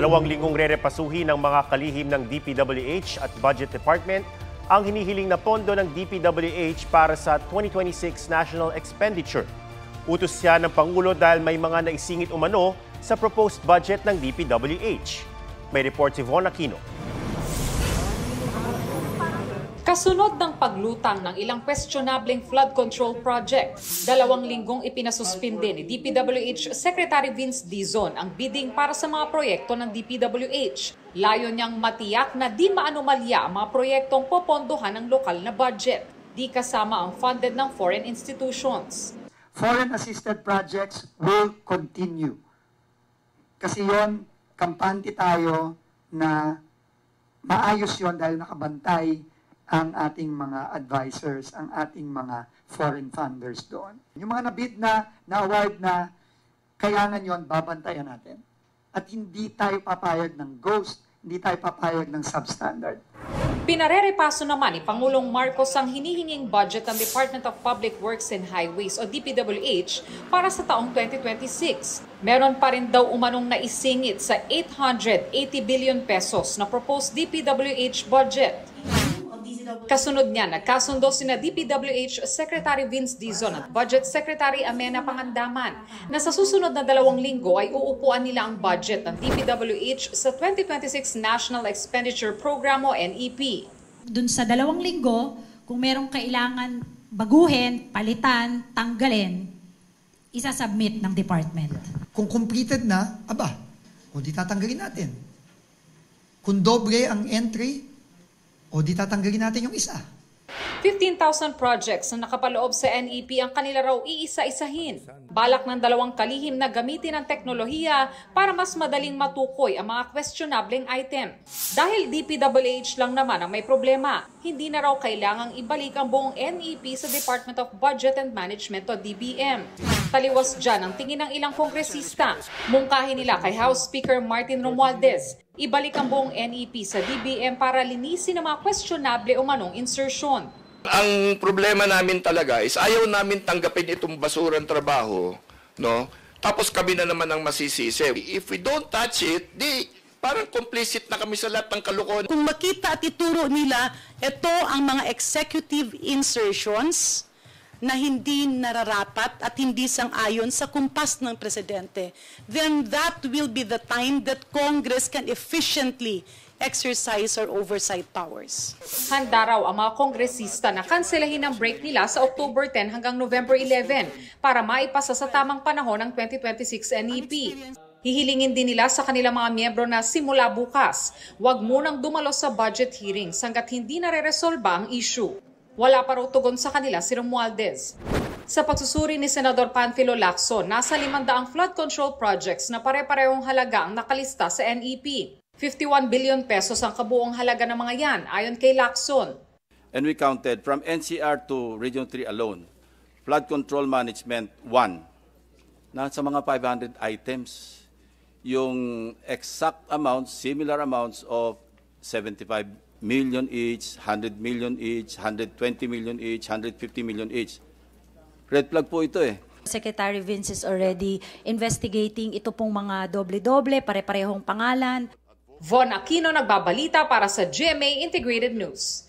2 linggong rerepasuhin ng mga kalihim ng DPWH at Budget Department ang hinihiling na pondo ng DPWH para sa 2026 National Expenditure. Utos siya ng Pangulo dahil may mga naisingit umano sa proposed budget ng DPWH. May report si Von Aquino. Kasunod ng paglutang ng ilang questionableng flood control project, 2 linggong ipinasuspinde ni DPWH Secretary Vince Dizon ang bidding para sa mga proyekto ng DPWH. Layo niyang matiyak na di maanomalya ang mga proyektong popondohan ng lokal na budget, di kasama ang funded ng foreign institutions. Foreign assisted projects will continue. Kasi yon, kampante tayo na maayos yon dahil nakabantay ang ating mga advisors, ang ating mga foreign funders doon. Yung mga nabid na-award na kailangan yon, babantayan natin. At hindi tayo papayag ng ghost, hindi tayo papayag ng substandard. Pinarerepaso naman ni Pangulong Marcos ang hinihinging budget ng Department of Public Works and Highways o DPWH para sa taong 2026. Meron pa rin daw umanong naisingit sa 880 billion pesos na proposed DPWH budget. Kasunod niya, nagkasundo sina DPWH Secretary Vince Dizon at Budget Secretary Amenah Pangandaman na sa susunod na 2 linggo ay uupuan nila ang budget ng DPWH sa 2026 National Expenditure Program o NEP. Dun sa 2 linggo, kung merong kailangan baguhin, palitan, tanggalin, isasubmit ng department. Kung completed na, kung di tatanggalin natin. Kung doble ang entry, o di tatanggalin natin yung isa. 15,000 projects na nakapaloob sa NEP ang kanila raw iisa-isahin. Balak ng 2 kalihim na gamitin ang teknolohiya para mas madaling matukoy ang mga questionableng item. Dahil DPWH lang naman ang may problema, hindi na raw kailangang ibalik ang buong NEP sa Department of Budget and Management o DBM. Taliwas dyan ang tingin ng ilang kongresista. Mungkahin nila kay House Speaker Martin Romualdez, ibalik ang buong NEP sa DBM para linisin ang mga questionable o manong insertion. Ang problema namin talaga is ayaw namin tanggapin itong basurang trabaho, no? Tapos kami na naman ang masisisi. If we don't touch it, parang complicit na kami sa lahat ng kalokohan. Kung makita at ituro nila, ito ang mga executive insertions na hindi nararapat at hindi sang-ayon sa kumpas ng presidente, then that will be the time that Congress can efficiently exercise or oversight powers. Handa raw ang mga kongresista na kanselahin ang break nila sa October 10 hanggang November 11 para maipasa sa tamang panahon ng 2026 NEP. Hihilingin din nila sa kanilang mga miyembro na simula bukas, huwag munang dumalo sa budget hearings hanggat hindi nare-resolba ang issue. Wala pa raw tugon sa kanila si Romualdez. Sa pagsusuri ni Senador Panfilo Lacson, nasa 500 flood control projects na pare-parehong halaga ang nakalista sa NEP. 51 billion pesos ang kabuong halaga ng mga yan, ayon kay Lacson. And we counted from NCR to Region 3 alone, flood control management 1, na sa mga 500 items. Yung exact amounts, similar amounts of 75 million each, 100 million each, 120 million each, 150 million each. Red flag po ito eh. Secretary Vince is already investigating ito pong mga doble-doble, pare-parehong pangalan. Von Aquino nagbabalita para sa GMA Integrated News.